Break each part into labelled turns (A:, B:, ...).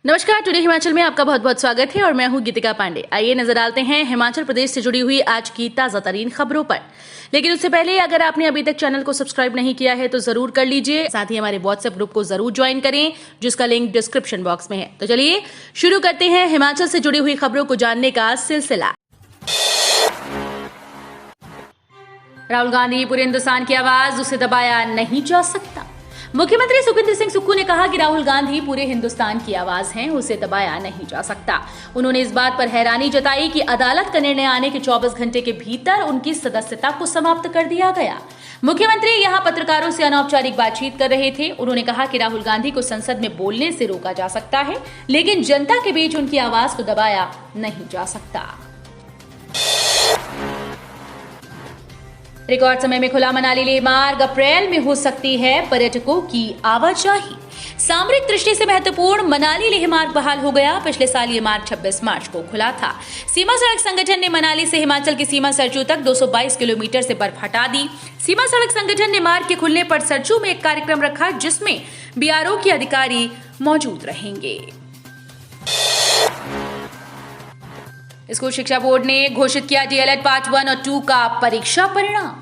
A: नमस्कार, टुडे हिमाचल में आपका बहुत बहुत स्वागत है और मैं हूं गीतिका पांडे। आइए नजर डालते हैं हिमाचल प्रदेश से जुड़ी हुई आज की ताजा तरीन खबरों पर। लेकिन उससे पहले अगर आपने अभी तक चैनल को सब्सक्राइब नहीं किया है तो जरूर कर लीजिए। साथ ही हमारे व्हाट्सएप ग्रुप को जरूर ज्वाइन करें, जिसका लिंक डिस्क्रिप्शन बॉक्स में है। तो चलिए शुरू करते हैं हिमाचल से जुड़ी हुई खबरों को जानने का सिलसिला। राहुल गांधी पूरे हिंदुस्तान की आवाज, उसे दबाया नहीं जा सकता। मुख्यमंत्री सुखविंदर सिंह सुक्खू ने कहा कि राहुल गांधी पूरे हिंदुस्तान की आवाज हैं, उसे दबाया नहीं जा सकता। उन्होंने इस बात पर हैरानी जताई कि अदालत का निर्णय आने के 24 घंटे के भीतर उनकी सदस्यता को समाप्त कर दिया गया। मुख्यमंत्री यहां पत्रकारों से अनौपचारिक बातचीत कर रहे थे। उन्होंने कहा कि राहुल गांधी को संसद में बोलने से रोका जा सकता है, लेकिन जनता के बीच उनकी आवाज को दबाया नहीं जा सकता। रिकॉर्ड समय में खुला मनाली लेह मार्ग, अप्रैल में हो सकती है पर्यटकों की आवाजाही। सामरिक दृष्टि से महत्वपूर्ण मनाली लेह मार्ग बहाल हो गया। पिछले साल ये मार्ग 26 मार्च को खुला था। सीमा सड़क संगठन ने मनाली से हिमाचल की सीमा सरचू तक 222 किलोमीटर से बर्फ हटा दी। सीमा सड़क संगठन ने मार्ग के खुलने पर सरचू में एक कार्यक्रम रखा, जिसमें बीआरओ के अधिकारी मौजूद रहेंगे। स्कूल शिक्षा बोर्ड ने घोषित किया डीएलएड पार्ट 1 और 2 का परीक्षा परिणाम।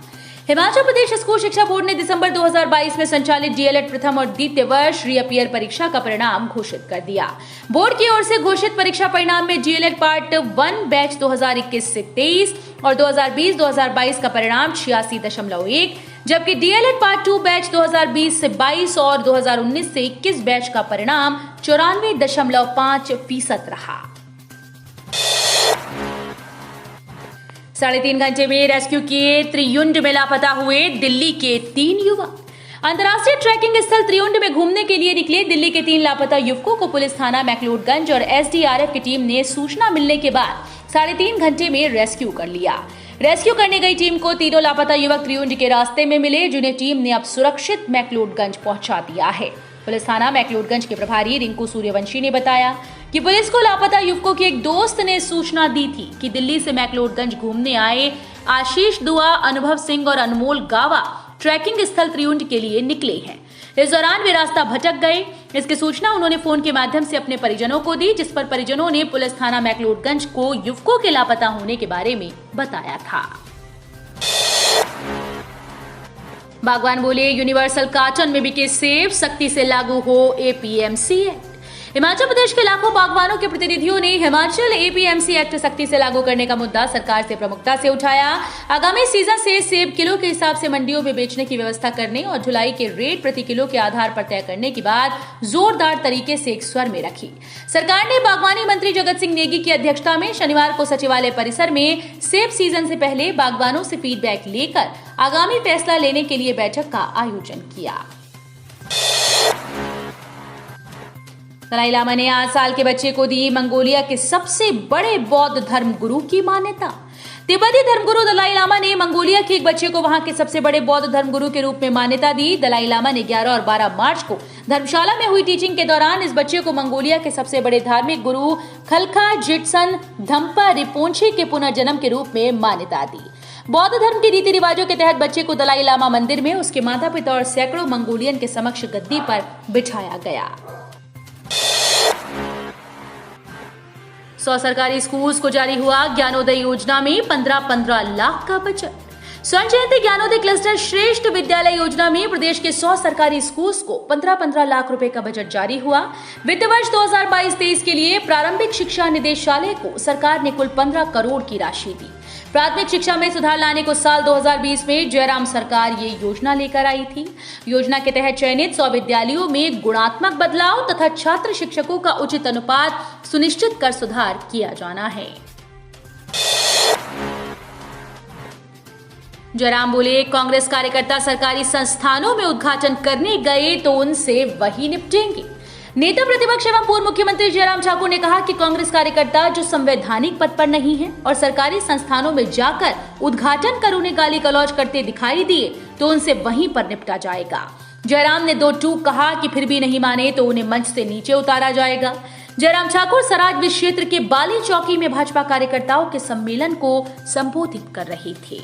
A: हिमाचल प्रदेश स्कूल शिक्षा बोर्ड ने दिसंबर 2022 में संचालित डीएलएड प्रथम और द्वितीय वर्ष रीअपियर परीक्षा का परिणाम घोषित कर दिया। बोर्ड की ओर से घोषित परीक्षा परिणाम में डीएलएड पार्ट 1 बैच 2021 से 23 और 2020-2022 का परिणाम 86.1, जबकि डीएलएड पार्ट 2 बैच 2020 से 22 और 2019 से 21 बैच का परिणाम 94.5% रहा। 3.5 घंटे में रेस्क्यू किए त्रियुंड में लापता हुए दिल्ली के 3 युवक। अंतर्राष्ट्रीय ट्रैकिंग स्थल त्रियुंड में घूमने के लिए निकले दिल्ली के 3 लापता युवकों को पुलिस थाना मैक्लोडगंज और एसडीआरएफ की टीम ने सूचना मिलने के बाद 3.5 घंटे में रेस्क्यू कर लिया। रेस्क्यू करने गई टीम को तीनों लापता युवक त्रियुंड के रास्ते में मिले, जिन्हें टीम ने अब सुरक्षित मैक्लोडगंज पहुंचा दिया है। पुलिस थाना मैक्लोडगंज के प्रभारी रिंकू सूर्यवंशी ने बताया कि पुलिस को लापता युवकों के एक दोस्त ने सूचना दी थी कि दिल्ली से मैक्लोडगंज घूमने आए आशीष दुआ, अनुभव सिंह और अनमोल गावा ट्रैकिंग स्थल त्रियुंड के लिए निकले हैं। इस दौरान वे रास्ता भटक गए। इसकी सूचना उन्होंने फोन के माध्यम से अपने परिजनों को दी, जिस पर परिजनों ने पुलिस थाना मैक्लोडगंज को युवकों के लापता होने के बारे में बताया था। बागवान बोले, यूनिवर्सल कार्टन में बिके सेब, सख्ती से लागू हो एपीएमसी एक्ट। हिमाचल प्रदेश के लाखों बागवानों के प्रतिनिधियों ने हिमाचल एपीएमसी एक्ट सख्ती से लागू करने का मुद्दा सरकार से प्रमुखता से उठाया। आगामी सीजन से सेब किलो के हिसाब से मंडियों में बेचने की व्यवस्था करने और ढुलाई के रेट प्रति किलो के आधार पर तय करने की बात जोरदार तरीके से एक स्वर में रखी। सरकार ने बागवानी मंत्री जगत सिंह नेगी की अध्यक्षता में शनिवार को सचिवालय परिसर में सेब सीजन से पहले बागवानों से फीडबैक लेकर आगामी फैसला लेने के लिए बैठक का आयोजन किया। दलाई लामा ने 8 साल के बच्चे को दी मंगोलिया के सबसे बड़े बौद्ध धर्मगुरु की मान्यता। तिब्बती धर्मगुरु दलाई लामा ने मंगोलिया के एक बच्चे को वहां के सबसे बड़े बौद्ध धर्मगुरु के रूप में मान्यता दी। दलाई लामा ने 11 और 12 मार्च को धर्मशाला में हुई टीचिंग के दौरान इस बच्चे को मंगोलिया के सबसे बड़े धार्मिक गुरु खलखा जिट्सन धम्पा रिपोंछे के पुनर्जन्म के रूप में मान्यता दी। बौद्ध धर्म के रीति रिवाजों के तहत बच्चे को दलाई लामा मंदिर में उसके माता पिता और सैकड़ों मंगोलियन के समक्ष गद्दी पर बिठाया गया। 100 सरकारी स्कूल्स को जारी हुआ ज्ञानोदय योजना में 15-15 लाख का बजट। स्वर्ण जयंती ज्ञानोदय क्लस्टर श्रेष्ठ विद्यालय योजना में प्रदेश के 100 सरकारी स्कूल्स को 15-15 लाख रुपए का बजट जारी हुआ। वित्त वर्ष 2022-23 के लिए प्रारंभिक शिक्षा निदेशालय को सरकार ने कुल 15 करोड़ की राशि दी। प्राथमिक शिक्षा में सुधार लाने को साल 2020 में जयराम सरकार ये योजना लेकर आई थी। योजना के तहत चयनित 100 विद्यालयों में गुणात्मक बदलाव तथा छात्र शिक्षकों का उचित अनुपात सुनिश्चित कर सुधार किया जाना है। जयराम बोले, कांग्रेस कार्यकर्ता सरकारी संस्थानों में उद्घाटन करने गए तो उनसे वही निपटेंगे। नेता प्रतिपक्ष एवं पूर्व मुख्यमंत्री जयराम ठाकुर ने कहा कि कांग्रेस कार्यकर्ता जो संवैधानिक पद पर नहीं है और सरकारी संस्थानों में जाकर उद्घाटन कर उन्हें गाली गलौज करते दिखाई दिए तो उनसे वहीं पर निपटा जाएगा। जयराम ने 2 टूक कहा कि फिर भी नहीं माने तो उन्हें मंच से नीचे उतारा जाएगा। जयराम ठाकुर सराज क्षेत्र के बाली चौकी में भाजपा कार्यकर्ताओं के सम्मेलन को संबोधित कर रहे थे।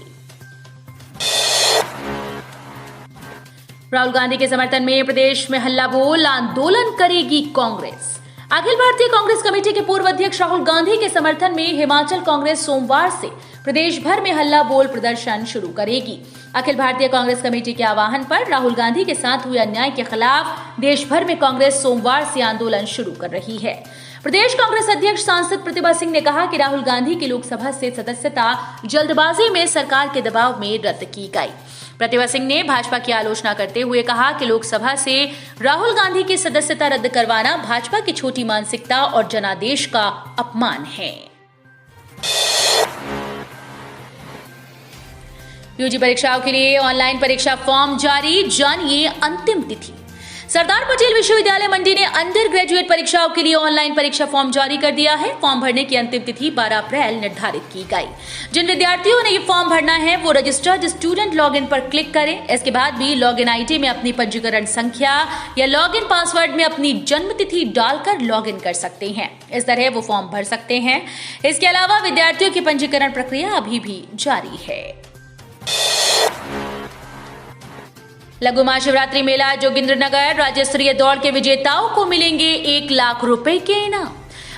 A: राहुल गांधी के समर्थन में प्रदेश में हल्ला बोल आंदोलन करेगी कांग्रेस। अखिल भारतीय कांग्रेस कमेटी के पूर्व अध्यक्ष राहुल गांधी के समर्थन में हिमाचल कांग्रेस सोमवार से प्रदेश भर में हल्ला बोल प्रदर्शन शुरू करेगी। अखिल भारतीय कांग्रेस कमेटी के आह्वान पर राहुल गांधी के साथ हुए अन्याय के खिलाफ देश भर में कांग्रेस सोमवार से आंदोलन शुरू कर रही है। प्रदेश कांग्रेस अध्यक्ष सांसद प्रतिभा सिंह ने कहा कि राहुल गांधी की लोकसभा से सदस्यता जल्दबाजी में सरकार के दबाव में रद्द की गई। प्रतिभा सिंह ने भाजपा की आलोचना करते हुए कहा कि लोकसभा से राहुल गांधी की सदस्यता रद्द करवाना भाजपा की छोटी मानसिकता और जनादेश का अपमान है। यूजी परीक्षाओं के लिए ऑनलाइन परीक्षा फॉर्म जारी, जानिए अंतिम तिथि। सरदार पटेल विश्वविद्यालय मंडी ने अंडर ग्रेजुएट परीक्षाओं के लिए ऑनलाइन परीक्षा फॉर्म जारी कर दिया है। फॉर्म भरने की अंतिम तिथि 12 अप्रैल निर्धारित की गई। जिन विद्यार्थियों ने ये फॉर्म भरना है वो रजिस्टर्ड स्टूडेंट लॉगिन पर क्लिक करें। इसके बाद भी लॉगिन आईडी में अपनी पंजीकरण संख्या या लॉगिन पासवर्ड में अपनी जन्म तिथि डालकर लॉगिन कर सकते हैं। इस तरह वो फॉर्म भर सकते हैं। इसके अलावा विद्यार्थियों की पंजीकरण प्रक्रिया अभी भी जारी है। लघु महाशिवरात्रि मेला जोगिंद्रनगर, राज्य स्तरीय दौड़ के विजेताओं को मिलेंगे 1 लाख रुपए के इनाम।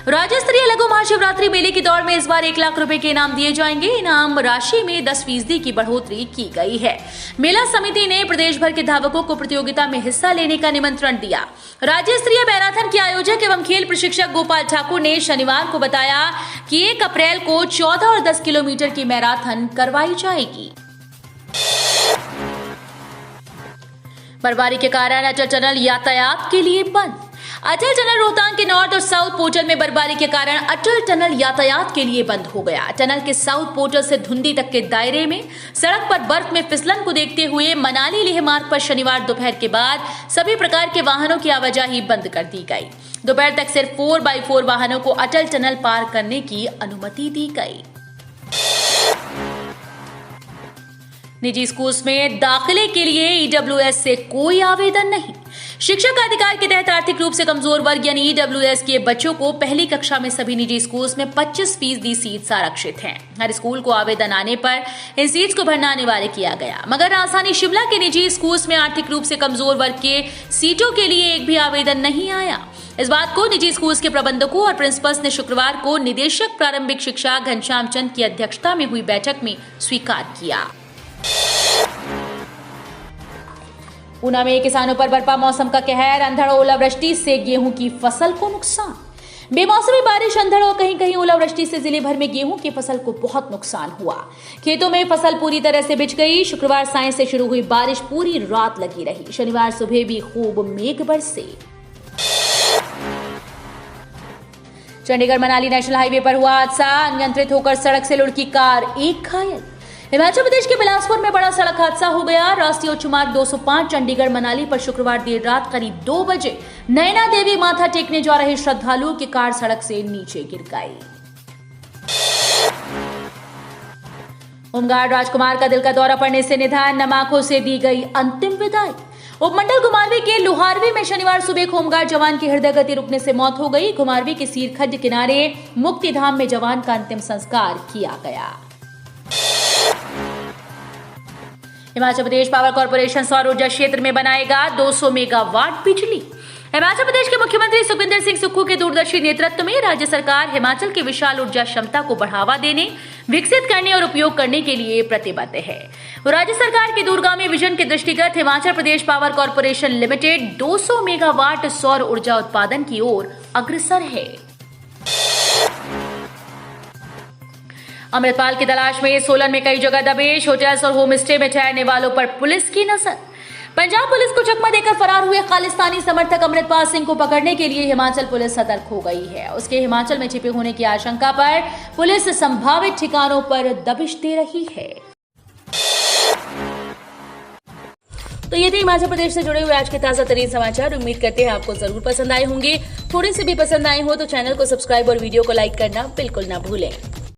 A: राज्य स्तरीय लघु महाशिवरात्रि मेले की दौड़ में इस बार 1 लाख रुपए के इनाम दिए जाएंगे। इनाम राशि में 10% की बढ़ोतरी की गई है। मेला समिति ने प्रदेश भर के धावकों को प्रतियोगिता में हिस्सा लेने का निमंत्रण दिया। राज्य स्तरीय मैराथन के आयोजक एवं खेल प्रशिक्षक गोपाल ठाकुर ने शनिवार को बताया कि 1 अप्रैल को 14 और 10 किलोमीटर की मैराथन करवाई जाएगी। बर्फबारी के कारण अटल टनल यातायात के लिए बंद। अटल टनल रोहतांग के नॉर्थ और साउथ पोर्टल में बर्फबारी के कारण अटल टनल यातायात के लिए बंद हो गया। टनल के साउथ पोर्टल से धुंधी तक के दायरे में सड़क पर बर्फ में फिसलन को देखते हुए मनाली लेह मार्ग पर शनिवार दोपहर के बाद सभी प्रकार के वाहनों की आवाजाही बंद कर दी गई। दोपहर तक सिर्फ 4x4 वाहनों को अटल टनल पार करने की अनुमति दी गई। निजी स्कूल में दाखिले के लिए ईडब्ल्यूएस से कोई आवेदन नहीं। शिक्षक अधिकार के तहत आर्थिक रूप से कमजोर वर्ग यानी ईडब्ल्यूएस के बच्चों को पहली कक्षा में सभी निजी स्कूल में 25% सीट्स आरक्षित हैं। हर स्कूल को आवेदन आने पर इन सीट्स को भरना अनिवार्य किया गया, मगर राजधानी शिमला के निजी स्कूल में आर्थिक रूप से कमजोर वर्ग के सीटों के लिए एक भी आवेदन नहीं आया। इस बात को निजी स्कूल के प्रबंधकों और प्रिंसिपल्स ने शुक्रवार को निदेशक प्रारंभिक शिक्षा घनश्याम चंद की अध्यक्षता में हुई बैठक में स्वीकार किया। ऊना में किसानों पर बरपा मौसम का कहर, अंधड़ और ओलावृष्टि से गेहूं की फसल को नुकसान। बेमौसमी बारिश, अंधड़ और कहीं कहीं ओलावृष्टि से जिले भर में गेहूं की फसल को बहुत नुकसान हुआ। खेतों में फसल पूरी तरह से बिछ गई। शुक्रवार सायं से शुरू हुई बारिश पूरी रात लगी रही। शनिवार सुबह भी खूब मेघ बरसे। चंडीगढ़ मनाली नेशनल हाईवे पर हुआ हादसा, अनियंत्रित होकर सड़क से लुढ़की कार, 1 घायल। हिमाचल प्रदेश के बिलासपुर में बड़ा सड़क हादसा हो गया। राष्ट्रीय उच्च मार्ग 205 चंडीगढ़ मनाली पर शुक्रवार देर रात करीब 2 बजे नैना देवी माथा टेकने जा रहे श्रद्धालुओं की कार सड़क से नीचे गिर गई। होमगार्ड राजकुमार का दिल का दौरा पड़ने से निधन, नमाखों से दी गई अंतिम विदाई। उपमंडल घुमारवी के लुहारवी में शनिवार सुबह एक होमगार्ड जवान की हृदय गति रुकने से मौत हो गई। घुमारवी के सीरखड्ड किनारे मुक्तिधाम में जवान का अंतिम संस्कार किया गया। हिमाचल प्रदेश पावर कॉर्पोरेशन सौर ऊर्जा क्षेत्र में बनाएगा 200 मेगावाट बिजली। हिमाचल प्रदेश के मुख्यमंत्री सुखविंदर सिंह सुक्खू के दूरदर्शी नेतृत्व में राज्य सरकार हिमाचल की विशाल ऊर्जा क्षमता को बढ़ावा देने, विकसित करने और उपयोग करने के लिए प्रतिबद्ध है। राज्य सरकार के दूरगामी विजन के दृष्टिगत Himachal Pradesh power corporation limited 200 megawatt सौर ऊर्जा उत्पादन की ओर अग्रसर है। अमृतपाल की तलाश में सोलन में कई जगह दबिश, होटल्स और होम स्टे में ठहरने वालों पर पुलिस की नजर। पंजाब पुलिस को चकमा देकर फरार हुए खालिस्तानी समर्थक अमृतपाल सिंह को पकड़ने के लिए हिमाचल पुलिस सतर्क हो गई है। उसके हिमाचल में छिपे होने की आशंका पर पुलिस संभावित ठिकानों पर दबिश दे रही है। तो ये थे हिमाचल प्रदेश से जुड़े हुए आज के ताजा तरीन समाचार। उम्मीद करते हैं आपको जरूर पसंद आए होंगे। थोड़े से भी पसंद आए हो तो चैनल को सब्सक्राइब और वीडियो को लाइक करना बिल्कुल ना भूलें।